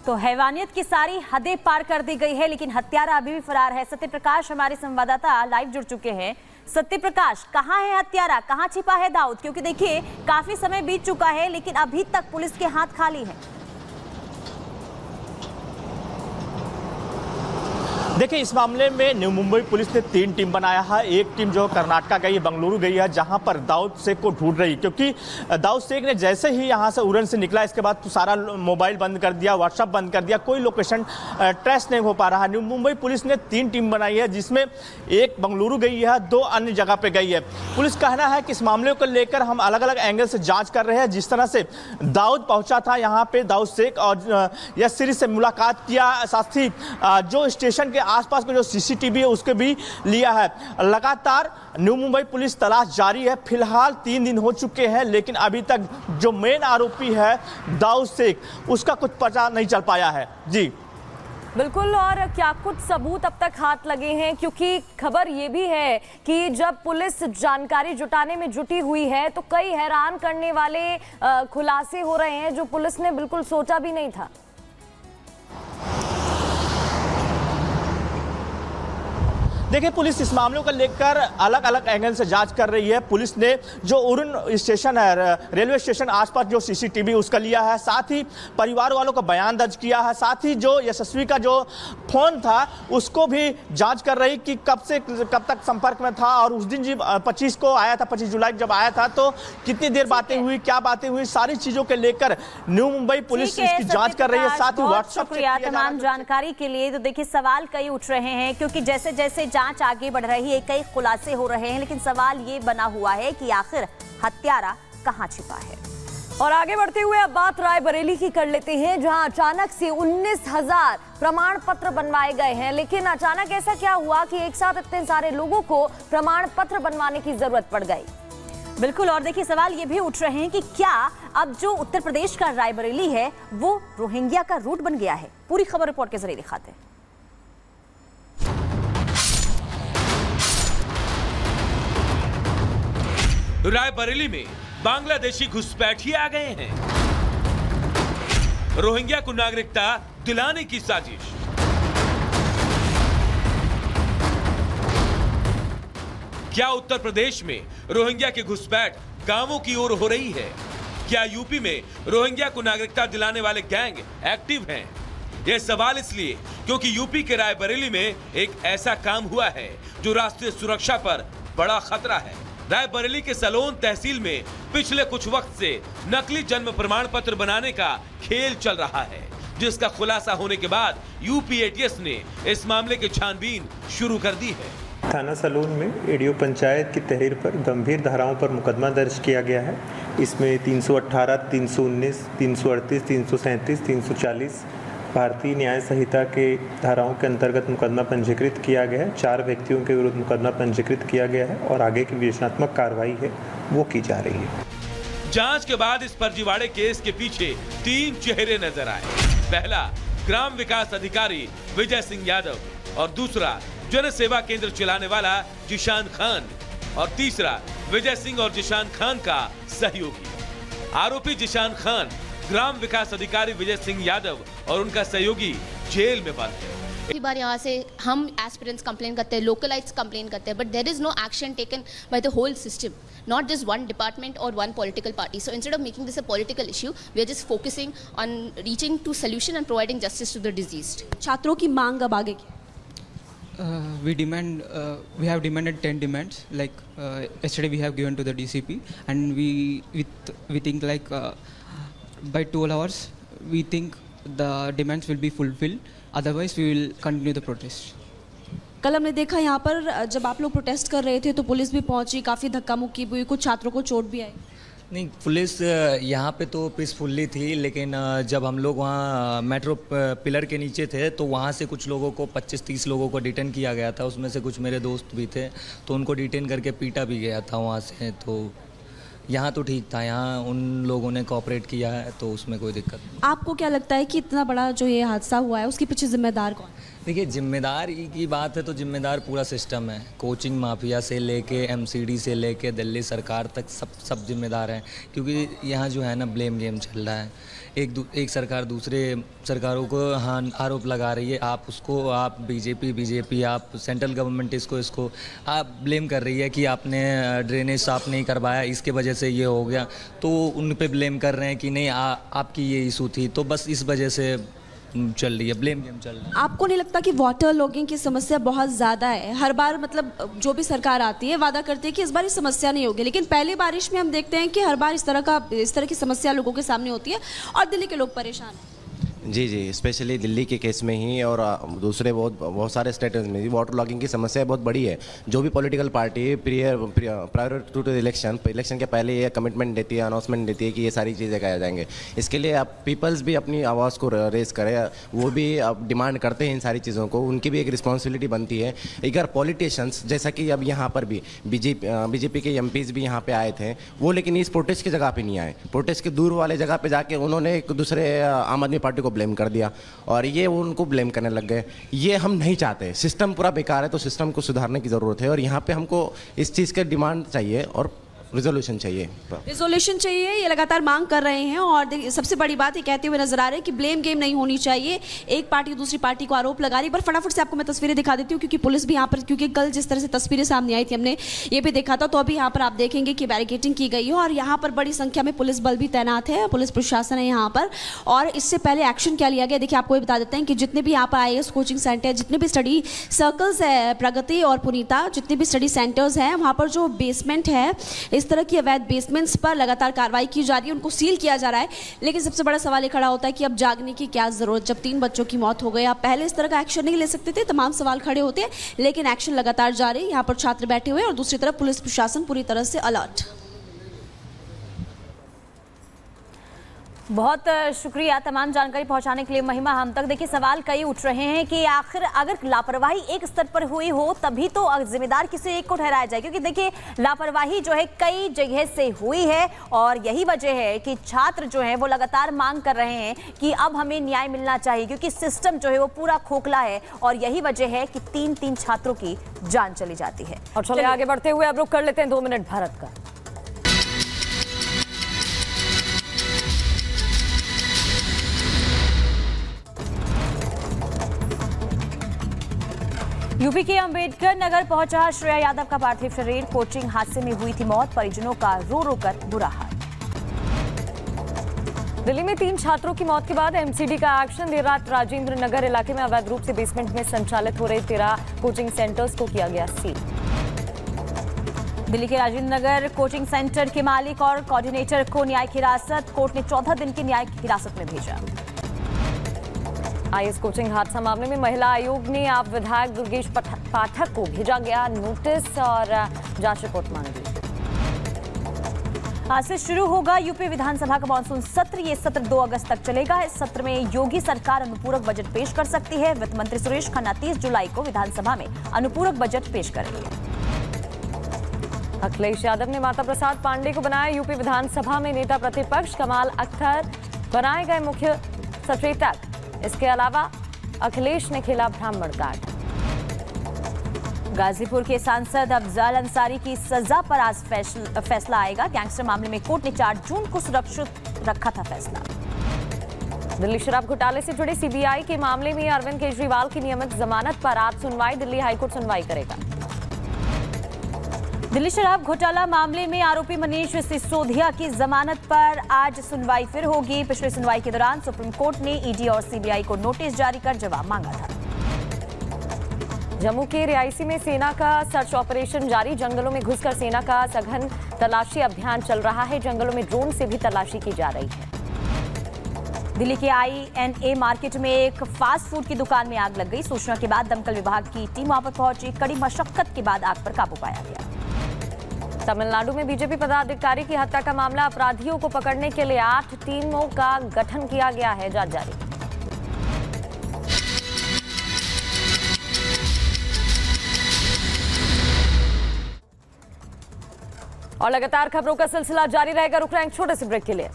तो हैवानियत की सारी हदें पार कर दी गई है, लेकिन हत्यारा अभी भी फरार है। सत्य प्रकाश हमारे संवाददाता लाइव जुड़ चुके हैं। सत्य प्रकाश, कहां है हत्यारा, कहां छिपा है दाऊद? क्योंकि देखिए काफी समय बीत चुका है, लेकिन अभी तक पुलिस के हाथ खाली है। देखिए, इस मामले में न्यू मुंबई पुलिस ने 3 टीम बनाया है। एक टीम जो कर्नाटका गई है, बेंगलुरु गई है, जहां पर दाऊद शेख को ढूंढ रही, क्योंकि दाऊद शेख ने जैसे ही यहां से उड़न से निकला, इसके बाद तो सारा मोबाइल बंद कर दिया, व्हाट्सएप बंद कर दिया, कोई लोकेशन ट्रेस नहीं हो पा रहा है। न्यू मुंबई पुलिस ने 3 टीम बनाई है, जिसमें एक बेंगलुरु गई है, 2 अन्य जगह पर गई है। पुलिस का कहना है कि इस मामले को लेकर हम अलग अलग एंगल से जाँच कर रहे हैं। जिस तरह से दाऊद पहुँचा था यहाँ पे, दाऊद शेख और यशरी से मुलाकात किया, साथ ही जो स्टेशन के आसपास का जो सीसीटीवी है उसके भी लिया है। लगातार न्यू मुंबई पुलिस तलाश जारी है। फिलहाल 3 दिन हो चुके हैं, लेकिन अभी तक जो मेन आरोपी है दाऊद शेख, उसका कुछ पता नहीं चल पाया है। जी बिल्कुल, और क्या कुछ सबूत अब तक हाथ लगे हैं? क्योंकि खबर ये भी है कि जब पुलिस जानकारी जुटाने में जुटी हुई है तो कई हैरान करने वाले खुलासे हो रहे हैं जो पुलिस ने बिल्कुल सोचा भी नहीं था। देखिए, पुलिस इस मामलों को लेकर अलग अलग एंगल से जांच कर रही है। पुलिस ने जो उड़न स्टेशन है, रेलवे स्टेशन आसपास जो सीसीटीवी उसका लिया है, साथ ही परिवार वालों का बयान दर्ज किया है, साथ ही जो यशस्वी का जो फोन था उसको भी जांच कर रही कि कब से कब तक संपर्क में था, और उस दिन जी 25 को आया था, 25 जुलाई जब आया था तो कितनी देर बातें हुई, क्या बातें हुई, सारी चीजों को लेकर न्यू मुंबई पुलिस इसकी जाँच कर रही है। साथ ही व्हाट्सएप तमाम जानकारी के लिए। तो देखिए सवाल कई उठ रहे हैं, क्योंकि जैसे जैसे जांच आगे बढ़ रही है कई खुलासे हो रहे हैं, लेकिन सवाल ये बना हुआ है कि आखिर हत्यारा कहां छिपा है। और आगे बढ़ते हुए अब बात रायबरेली की कर लेते हैं, जहां अचानक से 19,000 प्रमाण पत्र बनवाए गए हैं। लेकिन अचानक ऐसा क्या हुआ कि एक साथ इतने सारे लोगों को प्रमाण पत्र बनवाने की जरूरत पड़ गई? बिल्कुल, और देखिए सवाल ये भी उठ रहे हैं कि क्या अब जो उत्तर प्रदेश का रायबरेली है वो रोहिंग्या का रूट बन गया है? पूरी खबर रिपोर्ट के जरिए दिखाते हैं। रायबरेली में बांग्लादेशी घुसपैठिए आ गए हैं। रोहिंग्या को नागरिकता दिलाने की साजिश। क्या उत्तर प्रदेश में रोहिंग्या की घुसपैठ गांवों की ओर हो रही है? क्या यूपी में रोहिंग्या को नागरिकता दिलाने वाले गैंग एक्टिव हैं? यह सवाल इसलिए क्योंकि यूपी के रायबरेली में एक ऐसा काम हुआ है जो राष्ट्रीय सुरक्षा पर बड़ा खतरा है। रायबरेली के सलोन तहसील में पिछले कुछ वक्त से नकली जन्म प्रमाण पत्र बनाने का खेल चल रहा है, जिसका खुलासा होने के बाद यूपी एटीएस ने इस मामले की छानबीन शुरू कर दी है। थाना सलोन में एडीओ पंचायत की तहरीर पर गंभीर धाराओं पर मुकदमा दर्ज किया गया है। इसमें 318, 319, 338, 337, 340 भारतीय न्याय संहिता के धाराओं के अंतर्गत मुकदमा पंजीकृत किया गया है। 4 व्यक्तियों के विरुद्ध मुकदमा पंजीकृत किया गया है और आगे की विवेचनात्मक कार्रवाई है वो की जा रही है। जांच के बाद इस फर्जीवाड़े केस के पीछे 3 चेहरे नजर आए। पहला ग्राम विकास अधिकारी विजय सिंह यादव, और दूसरा जन सेवा केंद्र चलाने वाला जिशान खान, और तीसरा विजय सिंह और जिशान खान का सहयोगी। आरोपी जिशान खान, ग्राम विकास अधिकारी विजय सिंह यादव और उनका सहयोगी जेल में बंद है। कई बार यहाँ से हम एस्पिरेंट्स कंप्लेन करते हैं, लोकलाइट्स कंप्लेन करते हैं, but there is no action taken by the whole system, not just one department और one political party. So instead of making this a political issue, we are just focusing on reaching to solution and providing justice to the diseased. छात्रों की मांग अब आगे की? We have demanded 10 demands. Like yesterday, we have given to the DCP, and we think like by 12 hours, we think the demands will be fulfilled. Otherwise, we will continue the protest. कल हमने देखा यहाँ पर जब आप लोग protest कर रहे थे तो पुलिस भी पहुंची, काफ़ी धक्का मुक्की हुई, कुछ छात्रों को चोट भी आई। नहीं, पुलिस यहाँ पे तो पीसफुली थी, लेकिन जब हम लोग वहाँ मेट्रो पिलर के नीचे थे तो वहाँ से कुछ लोगों को 25-30 लोगों को डिटेन किया गया था। उसमें से कुछ मेरे दोस्त भी थे, तो उनको डिटेन करके पीटा भी गया था वहाँ से। तो यहाँ तो ठीक था, यहाँ उन लोगों ने कोऑपरेट किया है, तो उसमें कोई दिक्कत नहीं। आपको क्या लगता है कि इतना बड़ा जो ये हादसा हुआ है उसके पीछे जिम्मेदार कौन? देखिए, जिम्मेदारी की बात है तो जिम्मेदार पूरा सिस्टम है। कोचिंग माफिया से लेके एमसीडी से लेके दिल्ली सरकार तक सब जिम्मेदार हैं, क्योंकि यहाँ जो है ना ब्लेम गेम चल रहा है। एक सरकार दूसरे सरकारों को आरोप लगा रही है, आप बीजेपी आप सेंट्रल गवर्नमेंट इसको आप ब्लेम कर रही है कि आपने ड्रेनेज साफ नहीं करवाया, इसके वजह से ये हो गया। तो उन पे ब्लेम कर रहे हैं कि नहीं आपकी ये इशू थी, तो बस इस वजह से चल रही है, ब्लेम गेम चल रहा है। आपको नहीं लगता कि वाटर लॉगिंग की समस्या बहुत ज़्यादा है? हर बार मतलब जो भी सरकार आती है वादा करती है कि इस बार ये समस्या नहीं होगी, लेकिन पहली बारिश में हम देखते हैं कि हर बार इस तरह की समस्या लोगों के सामने होती है और दिल्ली के लोग परेशान हैं। जी, स्पेशली दिल्ली के केस में ही और दूसरे बहुत सारे स्टेट्स में भी वाटर लॉगिंग की समस्या बहुत बड़ी है। जो भी political party prior to the election के पहले ये कमिटमेंट देती है, अनाउंसमेंट देती है कि ये सारी चीज़ें कराए जाएंगे। इसके लिए आप पीपल्स भी अपनी आवाज़ को रेज करें, वो भी अब डिमांड करते हैं इन सारी चीज़ों को, उनकी भी एक रिस्पॉन्सिबिलिटी बनती है। अगर पॉलिटिशियंस जैसा कि अब यहाँ पर भी बीजेपी के एमपीज़ भी यहाँ पे आए थे, वो लेकिन इस प्रोटेस्ट की जगह पे नहीं आए। प्रोटेस्ट के दूर वाले जगह पे जाके उन्होंने एक दूसरे आम आदमी पार्टी को ब्लेम कर दिया और ये उनको ब्लेम करने लग गए। ये हम नहीं चाहते, सिस्टम पूरा बेकार है, तो सिस्टम को सुधारने की ज़रूरत है और यहाँ पे हमको इस चीज़ के डिमांड चाहिए और रिजोल्यूशन चाहिए, ये लगातार मांग कर रहे हैं। और सबसे बड़ी बात ये कहते हुए नजर आ रहे हैं कि ब्लेम गेम नहीं होनी चाहिए, एक पार्टी दूसरी पार्टी को आरोप लगा रही है। पर फटाफट से आपको मैं तस्वीरें दिखा देती हूँ, क्योंकि पुलिस भी यहाँ पर, क्योंकि कल जिस तरह से तस्वीरें सामने आई थी हमने ये भी देखा था, तो अभी यहाँ पर आप देखेंगे कि बैरिकेडिंग की गई है और यहाँ पर बड़ी संख्या में पुलिस बल भी तैनात है, पुलिस प्रशासन है यहाँ पर। और इससे पहले एक्शन क्या लिया गया, देखिए आपको ये बता देते हैं कि जितने भी यहाँ पर IAS कोचिंग सेंटर, जितने भी स्टडी सर्कल्स है, प्रगति और पुनीता, जितने भी स्टडी सेंटर्स हैं, वहाँ पर जो बेसमेंट है, इस तरह की अवैध बेसमेंट्स पर लगातार कार्रवाई की जा रही है, उनको सील किया जा रहा है। लेकिन सबसे बड़ा सवाल ये खड़ा होता है कि अब जागने की क्या जरूरत, जब 3 बच्चों की मौत हो गई। आप पहले इस तरह का एक्शन नहीं ले सकते थे, तमाम सवाल खड़े होते हैं, लेकिन एक्शन लगातार जारी है। यहाँ पर छात्र बैठे हुए और दूसरी तरफ पुलिस प्रशासन पूरी तरह से अलर्ट। बहुत शुक्रिया तमाम जानकारी पहुंचाने के लिए महिमा हम तक। देखिए, सवाल कई उठ रहे हैं कि आखिर अगर लापरवाही एक स्तर पर हुई हो तभी तो जिम्मेदार किसी एक को ठहराया जाए, क्योंकि देखिए लापरवाही जो है कई जगह से हुई है और यही वजह है कि छात्र जो है वो लगातार मांग कर रहे हैं कि अब हमें न्याय मिलना चाहिए, क्योंकि सिस्टम जो है वो पूरा खोखला है और यही वजह है कि 3 छात्रों की जान चली जाती है। और चलिए आगे बढ़ते हुए अब रुक कर लेते हैं 2 मिनट भारत का। यूपी के अंबेडकर नगर पहुंचा श्रेया यादव का पार्थिव शरीर, कोचिंग हादसे में हुई थी मौत, परिजनों का रो रो कर बुरा हाल। दिल्ली में 3 छात्रों की मौत के बाद एमसीडी का एक्शन। देर रात राजेंद्र नगर इलाके में अवैध रूप से बेसमेंट में संचालित हो रहे 13 कोचिंग सेंटर्स को किया गया सील। दिल्ली के राजेंद्र नगर कोचिंग सेंटर के मालिक और कोऑर्डिनेटर को न्यायिक हिरासत, कोर्ट ने 14 दिन की न्यायिक हिरासत में भेजा। IAS कोचिंग हादसा मामले में महिला आयोग ने आप विधायक दुर्गेश पाठक को भेजा गया नोटिस और जांच रिपोर्ट मांगी। आज से शुरू होगा यूपी विधानसभा का मानसून सत्र। ये सत्र 2 अगस्त तक चलेगा। इस सत्र में योगी सरकार अनुपूरक बजट पेश कर सकती है। वित्त मंत्री सुरेश खन्ना 30 जुलाई को विधानसभा में अनुपूरक बजट पेश करेंगे। अखिलेश यादव ने माता प्रसाद पांडे को बनाया यूपी विधानसभा में नेता प्रतिपक्ष। कमाल अख्तर बनाए गए मुख्य सचेतक। इसके अलावा अखिलेश ने खेला ब्राह्मण कार्ड। गाजीपुर के सांसद अफजल अंसारी की सजा पर आज फैसला आएगा। गैंगस्टर मामले में कोर्ट ने 4 जून को सुरक्षित रखा था फैसला। दिल्ली शराब घोटाले से जुड़े सीबीआई के मामले में अरविंद केजरीवाल की नियमित जमानत पर आज सुनवाई। दिल्ली हाईकोर्ट सुनवाई करेगा। दिल्ली शराब घोटाला मामले में आरोपी मनीष सिसोदिया की जमानत पर आज सुनवाई फिर होगी। पिछली सुनवाई के दौरान सुप्रीम कोर्ट ने ईडी और सीबीआई को नोटिस जारी कर जवाब मांगा था। जम्मू के रियासी में सेना का सर्च ऑपरेशन जारी। जंगलों में घुसकर सेना का सघन तलाशी अभियान चल रहा है। जंगलों में ड्रोन से भी तलाशी की जा रही है। दिल्ली के INA मार्केट में एक फास्ट फूड की दुकान में आग लग गई। सूचना के बाद दमकल विभाग की टीम वहां पर पहुंची। कड़ी मशक्कत के बाद आग पर काबू पाया गया। तमिलनाडु में बीजेपी पदाधिकारी की हत्या का मामला। अपराधियों को पकड़ने के लिए 8 टीमों का गठन किया गया है। जांच जारी। और लगातार खबरों का सिलसिला जारी रहेगा। रुक रहे हैं छोटे से ब्रेक के लिए।